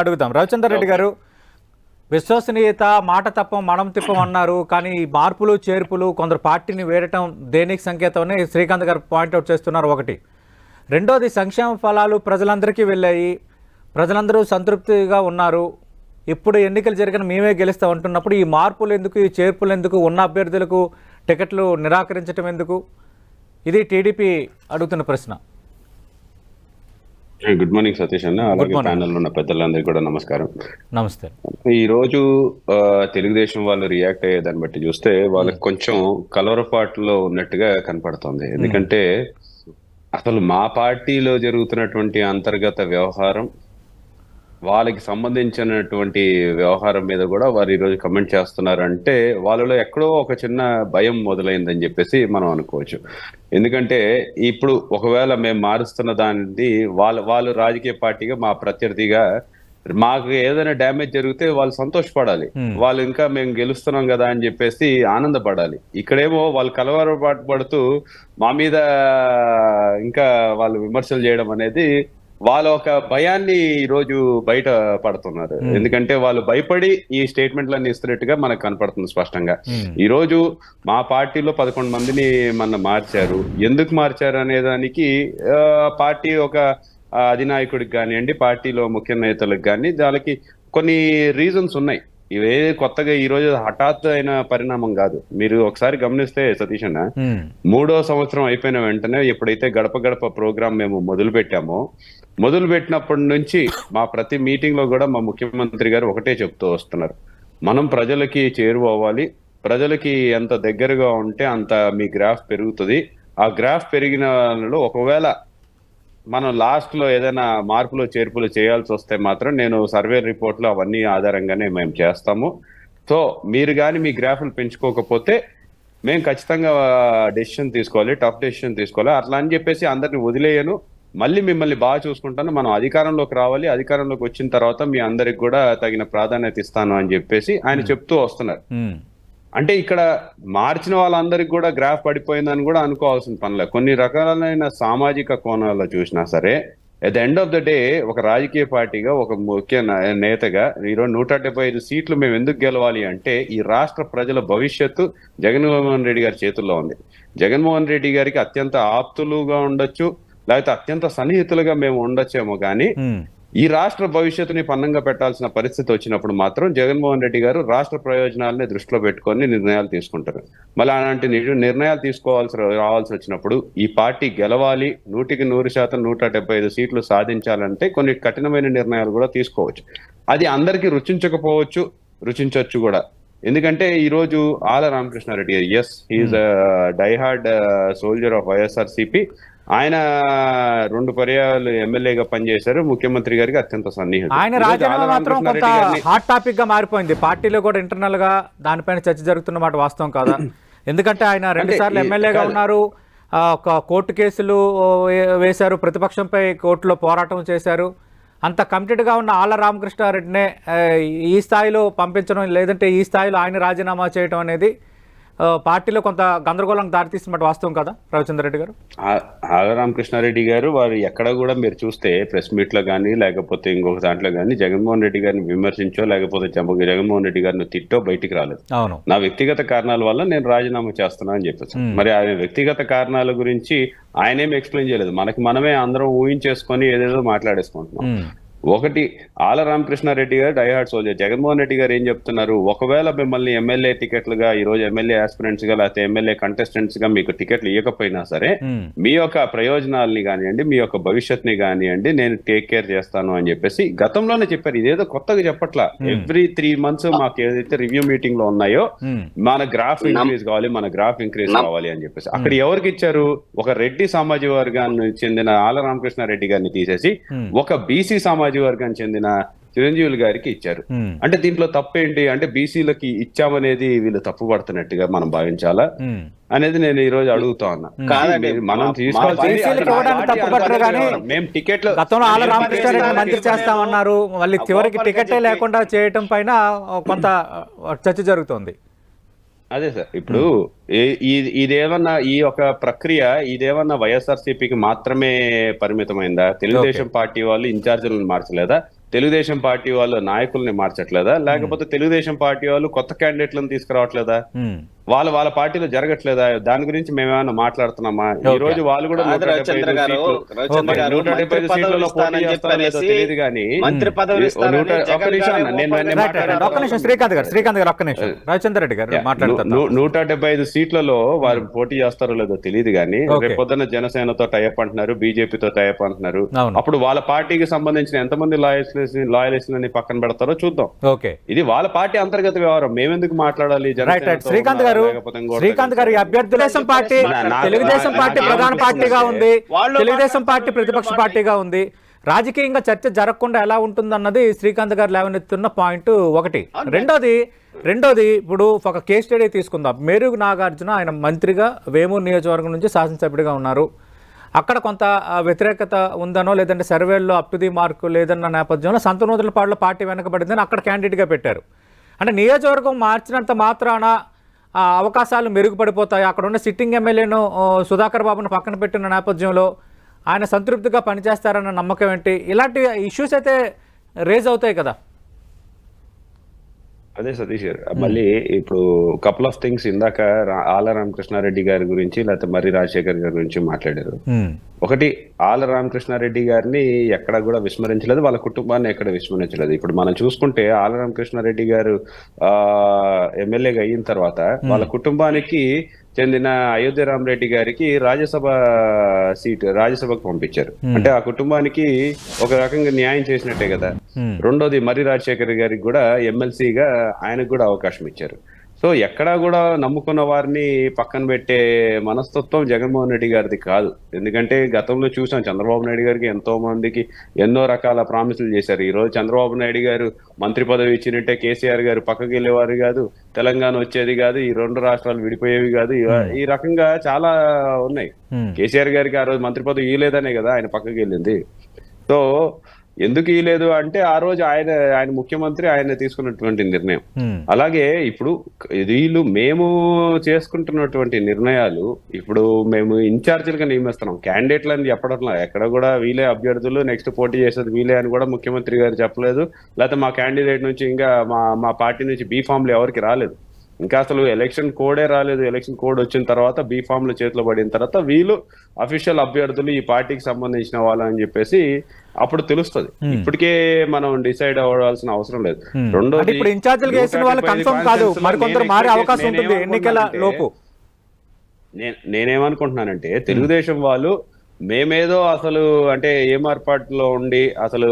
అడుగుతాం. రవిచంద్ర రెడ్డి గారు, విశ్వసనీయత మాట తప్పం మనం తిప్పం అన్నారు, కానీ ఈ మార్పులు చేర్పులు కొందరు పార్టీని వేయటం దేనికి సంకేతం అని శ్రీకాంత్ గారు పాయింట్అవుట్ చేస్తున్నారు. ఒకటి. రెండోది, సంక్షేమ ఫలాలు ప్రజలందరికీ వెళ్ళాయి, ప్రజలందరూ సంతృప్తిగా ఉన్నారు, ఇప్పుడు ఎన్నికలు జరిగిన మేమే గెలుస్తాం అంటున్నప్పుడు ఈ మార్పులు ఎందుకు, ఈ చేర్పులు ఎందుకు, ఉన్న అభ్యర్థులకు టికెట్లు నిరాకరించడం ఎందుకు? ఇది టీడీపీ అడుగుతున్న ప్రశ్న. గుడ్ మార్నింగ్ సతీష్ అన్న, అలాగే ప్యానెల్ ఉన్న పెద్దలందరికీ కూడా నమస్కారం. నమస్తే. ఈ రోజు తెలుగుదేశం వాళ్ళు రియాక్ట్ అయ్యేదాన్ని బట్టి చూస్తే వాళ్ళకి కొంచెం కలవరపాటులో ఉన్నట్టుగా కనపడుతుంది. ఎందుకంటే అసలు మా పార్టీలో జరుగుతున్నటువంటి అంతర్గత వ్యవహారం, వాళ్ళకి సంబంధించినటువంటి వ్యవహారం మీద కూడా వారు ఈరోజు కమెంట్ చేస్తున్నారంటే వాళ్ళలో ఎక్కడో ఒక చిన్న భయం మొదలైందని చెప్పేసి మనం అనుకోవచ్చు. ఎందుకంటే ఇప్పుడు ఒకవేళ మేము మారుస్తున్న దానిది వాళ్ళు రాజకీయ పార్టీగా మా ప్రత్యర్థిగా మాకు ఏదైనా డ్యామేజ్ జరిగితే వాళ్ళు సంతోషపడాలి, వాళ్ళు ఇంకా మేము గెలుస్తున్నాం కదా అని చెప్పేసి ఆనందపడాలి. ఇక్కడేమో వాళ్ళు కలవరపాటు పడుతూ మా మీద ఇంకా వాళ్ళు విమర్శలు చేయడం అనేది వాళ్ళ ఒక భయాన్ని ఈ రోజు బయట పడుతున్నారు. ఎందుకంటే వాళ్ళు భయపడి ఈ స్టేట్మెంట్లన్నీ ఇస్తున్నట్టుగా మనకు కనపడుతుంది స్పష్టంగా. ఈ రోజు మా పార్టీలో 11 మందిని మన మార్చారు. ఎందుకు మార్చారు అనే దానికి పార్టీ ఒక అధినాయకుడికి కానివ్వండి, పార్టీలో ముఖ్య నేతలకు కానీ దానికి కొన్ని రీజన్స్ ఉన్నాయి. ఇవే కొత్తగా ఈ రోజు హఠాత్ అయిన పరిణామం కాదు. మీరు ఒకసారి గమనిస్తే సతీష్ అన్న, 3వ సంవత్సరం అయిపోయిన వెంటనే ఎప్పుడైతే గడప గడప ప్రోగ్రాం మేము మొదలు పెట్టినప్పటి నుంచి మా ప్రతి మీటింగ్ లో కూడా మా ముఖ్యమంత్రి గారు ఒకటే చెప్తూ వస్తున్నారు, మనం ప్రజలకి చేరువవ్వాలి, ప్రజలకి ఎంత దగ్గరగా ఉంటే అంత మీ గ్రాఫ్ పెరుగుతుంది. ఆ గ్రాఫ్ పెరిగిన ఒకవేళ మనం లాస్ట్ లో ఏదైనా మార్పులు చేర్పులు చేయాల్సి వస్తే మాత్రం నేను సర్వే రిపోర్ట్లు అవన్నీ ఆధారంగానే మేము చేస్తాము. సో మీరు కానీ మీ గ్రాఫ్లు పెంచుకోకపోతే మేము ఖచ్చితంగా డెసిషన్ తీసుకోవాలి, టఫ్ డెసిషన్ తీసుకోవాలి. అట్లా అని చెప్పేసి అందరిని వదిలేయను, మళ్ళీ మిమ్మల్ని బాగా చూసుకుంటాను, మనం అధికారంలోకి రావాలి, అధికారంలోకి వచ్చిన తర్వాత మీ అందరికి కూడా తగిన ప్రాధాన్యత ఇస్తాను అని చెప్పేసి ఆయన చెప్తూ వస్తున్నారు. అంటే ఇక్కడ మార్చిన వాళ్ళందరికీ కూడా గ్రాఫ్ పడిపోయిందని కూడా అనుకోవాల్సిన పనిలే. కొన్ని రకాలైన సామాజిక కోణాల్లో చూసినా సరే, at the end of the day ఒక రాజకీయ పార్టీగా, ఒక ముఖ్య నేతగా ఈరోజు 175 సీట్లు మేము ఎందుకు గెలవాలి అంటే ఈ రాష్ట్ర ప్రజల భవిష్యత్తు జగన్మోహన్ రెడ్డి గారి చేతుల్లో ఉంది. జగన్మోహన్ రెడ్డి గారికి అత్యంత ఆప్తులుగా ఉండొచ్చు, లేకపోతే అత్యంత సన్నిహితులుగా మేము ఉండొచ్చేమో కానీ ఈ రాష్ట్ర భవిష్యత్తుని పన్నంగా పెట్టాల్సిన పరిస్థితి వచ్చినప్పుడు మాత్రం జగన్మోహన్ రెడ్డి గారు రాష్ట్ర ప్రయోజనాలని దృష్టిలో పెట్టుకొని నిర్ణయాలు తీసుకుంటారు. మళ్ళీ అలాంటి నిర్ణయాలు రావాల్సి వచ్చినప్పుడు ఈ పార్టీ గెలవాలి, 100% 175 సీట్లు సాధించాలంటే కొన్ని కఠినమైన నిర్ణయాలు కూడా తీసుకోవచ్చు. అది అందరికీ రుచించకపోవచ్చు, రుచించవచ్చు కూడా. ఎందుకంటే ఈ రోజు ఆల Ramakrishna Reddy, yes he's die-hard soldier of YSRCP. ఆయన 2 పర్యాయాలు ఎమ్మెల్యేగా పనిచేశారు, ముఖ్యమంత్రి గారికి అత్యంత సన్నిహితుడు. ఆయన రాజీనామా మాత్రం కొంత హాట్ టాపిక్ గా మారిపోయింది. పార్టీలో కూడా ఇంటర్నల్ గా దానిపైన చర్చ జరుగుతున్నమాట వాస్తవం కాదా? ఎందుకంటే ఆయన 2 సార్లు ఎమ్మెల్యేగా ఉన్నారు, ఒక కోర్టు కేసులు వేశారు, ప్రతిపక్షంపై కోర్టులో పోరాటం చేశారు. అంత కమిటెడ్గా ఉన్న ఆళ్ల రామకృష్ణారెడ్డినే ఈ స్థాయిలో పంపించడం, లేదంటే ఈ స్థాయిలో ఆయన రాజీనామా చేయడం అనేది పార్టీలో కొంత గందరగోళం దారితీస్తున్నమాట వాస్తవం కదా రవిచంద్ర రెడ్డి గారు? ఆళ్ల రామకృష్ణారెడ్డి గారు వారు ఎక్కడ కూడా మీరు చూస్తే ప్రెస్ మీట్ లో కానీ లేకపోతే ఇంకొక దాంట్లో కానీ జగన్మోహన్ రెడ్డి గారిని విమర్శించో లేకపోతే జగన్మోహన్ రెడ్డి గారిని తిట్టో బయటికి రాలేదు. నా వ్యక్తిగత కారణాల వల్ల నేను రాజీనామా చేస్తున్నా అని చెప్పేసి. మరి ఆయన వ్యక్తిగత కారణాల గురించి ఆయనేం ఎక్స్ప్లెయిన్ చేయలేదు. మనమే అందరం ఊహించేసుకొని ఏదేదో మాట్లాడేసుకుంటున్నాం. ఒకటి, ఆల రామకృష్ణారెడ్డి గారు డైహార్డ్ సోల్జర్. జగన్మోహన్ రెడ్డి గారు ఏం చెప్తున్నారు, ఒకవేళ మిమ్మల్ని ఎమ్మెల్యే టికెట్లుగా ఈ రోజు ఎమ్మెల్యే ఆస్పిరెంట్స్ గా లేకపోతే ఎమ్మెల్యే కంటెస్టెంట్స్ గా మీకు టికెట్లు ఇవ్వకపోయినా సరే మీ యొక్క ప్రయోజనాలని కానివ్వండి, మీ యొక్క భవిష్యత్తుని కానివ్వండి నేను టేక్ కేర్ చేస్తాను అని చెప్పేసి గతంలోనే చెప్పారు. ఇదేదో కొత్తగా చెప్పట్లా. ఎవ్రీ 3 months మాకు ఏదైతే రివ్యూ మీటింగ్ లో ఉన్నాయో మన గ్రాఫ్ ఇంక్రీజ్ కావాలి, మన గ్రాఫ్ ఇంక్రీజ్ కావాలి అని చెప్పేసి అక్కడ ఎవరికి ఇచ్చారు? ఒక రెడ్డి సామాజిక వర్గానికి చెందిన ఆల రామకృష్ణారెడ్డి గారిని తీసేసి ఒక బీసీ సామాజిక వర్గానికి చెందిన చిరంజీవులు గారికి ఇచ్చారు. అంటే దీంట్లో తప్పేంటి? అంటే బీసీలకి ఇచ్చామనేది వీళ్ళు తప్పు పడుతున్నట్టుగా మనం భావించాలా అనేది నేను ఈ రోజు అడుగుతా ఉన్నా. మనం చేస్తామన్నారు, మళ్ళీ చివరికి టికెటే లేకుండా చేయటం పైన కొంత చర్చ జరుగుతోంది. అదే సార్, ఇప్పుడు ఇదేమన్నా ఈ యొక్క ప్రక్రియ ఇదేమన్నా వైఎస్ఆర్సీపీకి మాత్రమే పరిమితమైందా? తెలుగుదేశం పార్టీ వాళ్ళు ఇన్ఛార్జీలను మార్చలేదా? తెలుగుదేశం పార్టీ వాళ్ళు నాయకుల్ని మార్చట్లేదా, లేకపోతే తెలుగుదేశం పార్టీ వాళ్ళు కొత్త క్యాండిడేట్లను తీసుకురావట్లేదా, వాళ్ళ పార్టీలో జరగట్లేదా? దాని గురించి మేమేమైనా మాట్లాడుతున్నామా? ఈ రోజు వాళ్ళు కూడా 175 సీట్లలో పోటీ చేస్తారో లేదో తెలియదు కానీ శ్రీకాంత్ గారు ఒక్క నిమిషం, రవిచంద్ర రెడ్డి గారు మాట్లాడతారు. 175 సీట్లలో వారు పోటీ చేస్తారో లేదో తెలియదు కానీ రేపొద్దున జనసేనతో టైప్ అంటున్నారు, బీజేపీతో టైప్ అంటున్నారు. అప్పుడు వాళ్ళ పార్టీకి సంబంధించిన ఎంతమంది లాయలిస్టులని పక్కన పెడతారో చూద్దాం. ఇది వాళ్ళ పార్టీ అంతర్గత వ్యవహారం, మేమెందుకు మాట్లాడాలి? శ్రీకాంత్ గారు ఈ అభ్యర్థి తెలుగుదేశం పార్టీ ప్రధాన పార్టీగా ఉంది, తెలుగుదేశం పార్టీ ప్రతిపక్ష పార్టీగా ఉంది. రాజకీయంగా చర్చ జరగకుండా ఎలా ఉంటుందన్నది శ్రీకాంత్ గారు లేవనెత్తున్న పాయింట్ ఒకటి. రెండోది ఇప్పుడు ఒక కేస్ స్టడీ తీసుకుందాం. మేరుగు నాగార్జున ఆయన మంత్రిగా వేమూరు నియోజకవర్గం నుంచి శాసనసభ్యుడిగా ఉన్నారు. అక్కడ కొంత వ్యతిరేకత ఉందనో లేదంటే సర్వేల్లో అప్ టు ది మార్కు లేదన్న నేపథ్యంలో సంతనూతలపాడులో పార్టీ వెనకబడిందని అక్కడ క్యాండిడేట్గా పెట్టారు. అంటే నియోజకవర్గం మార్చినంత మాత్రాన అవకాశాలు మెరుగుపడిపోతాయి. అక్కడ ఉన్న సిట్టింగ్ ఎమ్మెల్యేను సుధాకర్ బాబును పక్కన పెట్టిన నేపథ్యంలో ఆయన సంతృప్తిగా పనిచేస్తారన్న నమ్మకం ఏంటి? ఇలాంటి ఇష్యూస్ అయితే రేజ్ అవుతాయి కదా. అదే సతీష్ గారు, మళ్ళీ ఇప్పుడు కపుల్ ఆఫ్ థింగ్స్ ఇందాక ఆళ్ల రామకృష్ణారెడ్డి గారి గురించి లేకపోతే మర్రి రాజశేఖర్ గారి గురించి మాట్లాడారు. ఒకటి, ఆళ్ల రామకృష్ణారెడ్డి గారిని ఎక్కడ కూడా విస్మరించలేదు, వాళ్ళ కుటుంబాన్ని ఎక్కడ విస్మరించలేదు. ఇప్పుడు మనం చూసుకుంటే ఆళ్ల రామకృష్ణారెడ్డి గారు ఎమ్మెల్యేగా అయిన తర్వాత వాళ్ళ కుటుంబానికి చెందిన అయోధ్య రామరెడ్డి గారికి రాజ్యసభకు పంపించారు. అంటే ఆ కుటుంబానికి ఒక రకంగా న్యాయం చేసినట్టే కదా. రెండోది, మర్రి రాజశేఖర్ గారికి కూడా ఎమ్మెల్సీగా ఆయనకు కూడా అవకాశం ఇచ్చారు. సో ఎక్కడా కూడా నమ్ముకున్న వారిని పక్కన పెట్టే మనస్తత్వం జగన్మోహన్ రెడ్డి గారిది కాదు. ఎందుకంటే గతంలో చూసాం, చంద్రబాబు నాయుడు గారికి ఎంతో మందికి ఎన్నో రకాల ప్రామిసులు చేశారు. ఈ రోజు చంద్రబాబు నాయుడు గారు మంత్రి పదవి ఇచ్చినట్టే కేసీఆర్ గారు పక్కకి వెళ్ళేవారు కాదు, తెలంగాణ వచ్చేది కాదు, ఈ రెండు రాష్ట్రాలు విడిపోయేవి కాదు. ఈ రకంగా చాలా ఉన్నాయి. కేసీఆర్ గారికి ఆ రోజు మంత్రి పదవి ఇవ్వలేదనే కదా ఆయన పక్కకి వెళ్ళింది. సో ఎందుకు ఇవ్వలేదు అంటే ఆ రోజు ఆయన ముఖ్యమంత్రి, ఆయన తీసుకున్నటువంటి నిర్ణయం. అలాగే ఇప్పుడు మేము చేసుకుంటున్నటువంటి నిర్ణయాలు ఇప్పుడు మేము ఇన్ఛార్జీలుగా నియమిస్తున్నాం, క్యాండిడేట్లని చెప్పడంలో ఎక్కడ కూడా వీలే అభ్యర్థులు, నెక్స్ట్ పోటీ చేసేది వీలే అని కూడా ముఖ్యమంత్రి గారు చెప్పలేదు. లేకపోతే మా క్యాండిడేట్ నుంచి ఇంకా మా పార్టీ నుంచి బీ ఫామ్లు ఎవరికి రాలేదు. ఇంకా అసలు ఎలక్షన్ కోడే రాలేదు. ఎలక్షన్ కోడ్ వచ్చిన తర్వాత బీ ఫామ్లు చేతిలో పడిన తర్వాత వీళ్ళు అఫీషియల్ అభ్యర్థులు, ఈ పార్టీకి సంబంధించిన వాళ్ళు అని చెప్పేసి అప్పుడు తెలుస్తుంది. ఇప్పటికే మనం డిసైడ్ అవ్వాల్సిన అవసరం లేదు. రెండోది, నేనేమనుకుంటున్నానంటే తెలుగుదేశం వాళ్ళు మేమేదో అసలు అంటే ఏమార్పాటులో ఉండి అసలు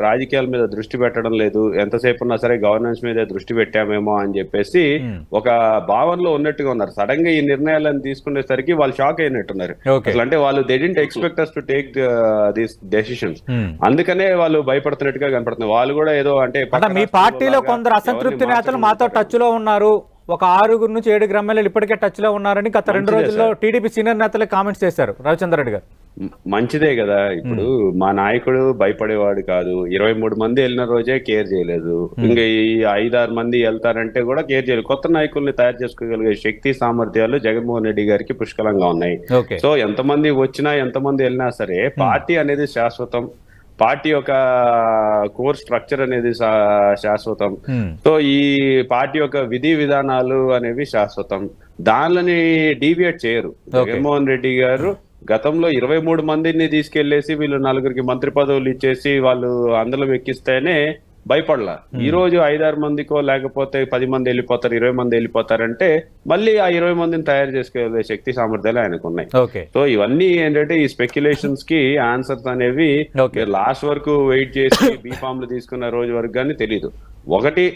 రాజకీయాల మీద దృష్టి పెట్టడం లేదు, ఎంతసేపు ఉన్నా సరే గవర్నెన్స్ మీద దృష్టి పెట్టామేమో అని చెప్పేసి ఒక భావనలో ఉన్నట్టుగా ఉన్నారు. సడన్ గా ఈ నిర్ణయాలను తీసుకునేసరికి వాళ్ళు షాక్ అయినట్టున్నారు. అసలు అంటే వాళ్ళు they didn't expect us to take these decisions. అందుకనే వాళ్ళు భయపడుతున్నట్టుగా కనపడుతున్నారు. వాళ్ళు కూడా ఏదో అంటే మీ పార్టీలో కొందరు అసంతృప్తి నేతలు మాతో టచ్ లో ఉన్నారు, ఒక 6 నుంచి 7 ఎమ్మెల్యేలు ఇప్పటికే టచ్ లో ఉన్నారని గత 2 రోజుల్లో టీడీపీ సీనియర్ నేతలే కామెంట్స్ చేశారు రవిచంద్ర రెడ్డి గారు. మంచిదే కదా. ఇప్పుడు మా నాయకుడు భయపడేవాడు కాదు. 23 మంది వెళ్ళిన రోజే కేర్ చేయలేదు, ఇంకా ఈ 5-6 మంది వెళ్తారంటే కూడా కేర్ చేయలేదు. కొత్త నాయకుల్ని తయారు చేసుకోగలిగే శక్తి సామర్థ్యాలు జగన్మోహన్ రెడ్డి గారికి పుష్కలంగా ఉన్నాయి. సో ఎంతమంది వచ్చినా ఎంతమంది వెళ్ళినా సరే పార్టీ అనేది శాశ్వతం, పార్టీ యొక్క కోర్ స్ట్రక్చర్ అనేది శాశ్వతం. సో ఈ పార్టీ యొక్క విధి విధానాలు అనేవి శాశ్వతం, దానిని డీవియేట్ చేయరు. జగన్మోహన్ రెడ్డి గారు గతంలో 23 మందిని తీసుకెళ్లేసి వీళ్ళు 4గురికి మంత్రి పదవులు ఇచ్చేసి వాళ్ళు అందరం ఎక్కిస్తేనే భయపడలా. ఈ రోజు 5-6 మందికో లేకపోతే 10 మంది వెళ్ళిపోతారు, 20 మంది వెళ్ళిపోతారంటే మళ్ళీ ఆ 20 మందిని తయారు చేసుకునే శక్తి సామర్థ్యాలు ఆయనకు ఉన్నాయి. సో ఇవన్నీ ఏంటంటే ఈ స్పెక్యులేషన్స్ కి ఆన్సర్స్ అనేవి లాస్ట్ వరకు వెయిట్ చేసి బీ ఫామ్లు తీసుకున్న రోజు వరకు కానీ తెలీదు. ఒకటి,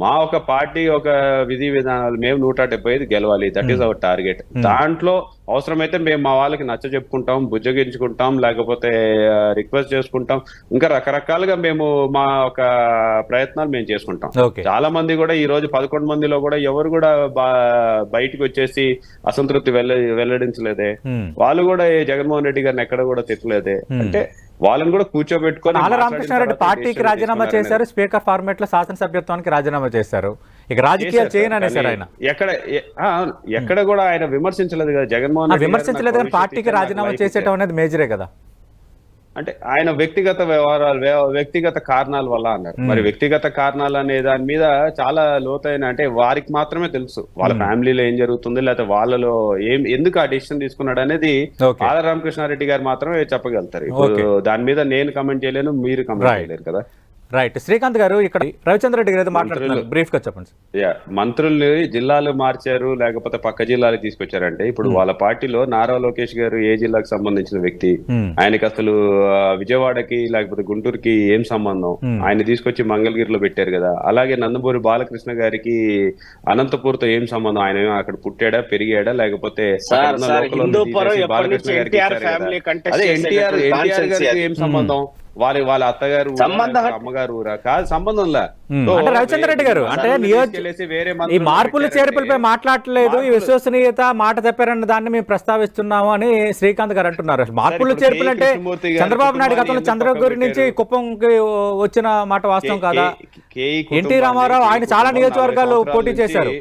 మా ఒక పార్టీ ఒక విధి విధానాలు మేము 175 గెలవాలి, దట్ ఈస్ అవర్ టార్గెట్. దాంట్లో అవసరమైతే మేము మా వాళ్ళకి నచ్చ చెప్పుకుంటాం, బుజ్జగించుకుంటాం, లేకపోతే రిక్వెస్ట్ చేసుకుంటాం, ఇంకా రకరకాలుగా మేము మా ఒక ప్రయత్నాలు మేము చేసుకుంటాం. చాలా మంది కూడా ఈ రోజు 11 మందిలో కూడా ఎవరు కూడా బయటకు వచ్చేసి అసంతృప్తి వెల్లడించలేదే, వాళ్ళు కూడా జగన్మోహన్ రెడ్డి గారిని ఎక్కడ కూడా తిట్టలేదే. అంటే వాళ్ళని కూడా కూర్చోబెట్టుకొని ఆళ్ల రామకృష్ణారెడ్డి పార్టీకి రాజీనామా చేశారు, స్పీకర్ ఫార్మేట్ లో శాసనసభ్యత్వానికి రాజీనామా చేశారు. ఇక రాజకీయాలు చేయను అనేసారు ఆయన. ఎక్కడ కూడా ఆయన విమర్శించలేదు కదా జగన్మోహన్ రెడ్డి, విమర్శించలేదు కానీ పార్టీకి రాజీనామా చేసేయడం అనేది మేజరే కదా. అంటే ఆయన వ్యక్తిగత వ్యవహారాలు వ్యక్తిగత కారణాల వల్ల అన్నారు. మరి వ్యక్తిగత కారణాలు అనే దాని మీద చాలా లోతైన, అంటే వారికి మాత్రమే తెలుసు వాళ్ళ ఫ్యామిలీలో ఏం జరుగుతుంది, లేకపోతే వాళ్ళలో ఎందుకు ఆ డిసిషన్ తీసుకున్నాడు అనేది Okay. ఆళ్ళ రామకృష్ణారెడ్డి గారు మాత్రమే చెప్పగలుగుతారు. ఇప్పుడు దాని మీద నేను కమెంట్ చేయలేను, మీరు కమెంట్ చేయలేరు కదా. రైట్. శ్రీకాంత్ గారు, ఇక్కడ రవిచంద్ర రెడ్డి గారు మాట్లాడుతున్నారు, బ్రీఫ్ గా చెప్పండి. మంత్రుల్ని జిల్లాలు మార్చారు, లేకపోతే పక్క జిల్లాలు తీసుకొచ్చారంటే ఇప్పుడు వాళ్ళ పార్టీలో నారా లోకేష్ గారు ఏ జిల్లాకు సంబంధించిన వ్యక్తి, ఆయనకి అసలు విజయవాడకి లేకపోతే గుంటూరుకి ఏం సంబంధం, ఆయన తీసుకొచ్చి మంగళగిరిలో పెట్టారు కదా. అలాగే నందమూరి బాలకృష్ణ గారికి అనంతపూర్తో ఏం సంబంధం, ఆయన అక్కడ పుట్టాడా పెరిగాడా, లేకపోతే బాలకృష్ణ గారికి అదే ఎన్టీఆర్ గారికి ఏం సంబంధం, వాళ్ళ అత్తగారు అమ్మగారు ఊరా కాదు, సంబంధంలా. అంటే రవిచంద్ర రెడ్డి గారు అంటే ఈ మార్పులు చేర్పులపై మాట్లాడలేదు, ఈ విశ్వసనీయత మాట తప్పారన్న దాన్ని మేము ప్రస్తావిస్తున్నాము అని శ్రీకాంత్ గారు అంటున్నారు. మార్పులు చేర్పులు అంటే చంద్రబాబు నాయుడు గతంలో చంద్రగిరి నుంచి కుప్పంకి వచ్చిన మాట వాస్తవం కాదా? ఎన్టీ రామారావు ఆయన చాలా నియోజకవర్గాలు పోటీ చేశారు.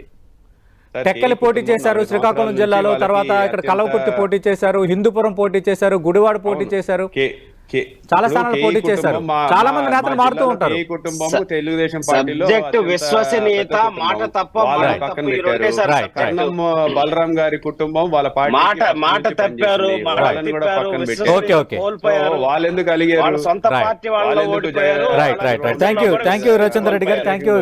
టెక్కలి పోటీ చేశారు శ్రీకాకుళం జిల్లాలో, తర్వాత ఇక్కడ కలవకుర్తి పోటీ చేశారు, హిందూపురం పోటీ చేశారు, గుడివాడ పోటీ చేశారు, చాలా స్థానాలు పోటీ చేశారు. చాలా మంది నేతలు మారుతూ ఉంటారు. తెలుగుదేశం పార్టీలో విశ్వసనీయత మాట తప్ప బలరాం గారి కుటుంబం వాళ్ళ పార్టీ మాట తప్పారు, వాళ్ళు ఎందుకు అలిగారు, సొంత పార్టీ వాళ్ళు ఓడిపోయారు. Right right right. Thank you Ravichandra Reddy గారు, థ్యాంక్ యూ.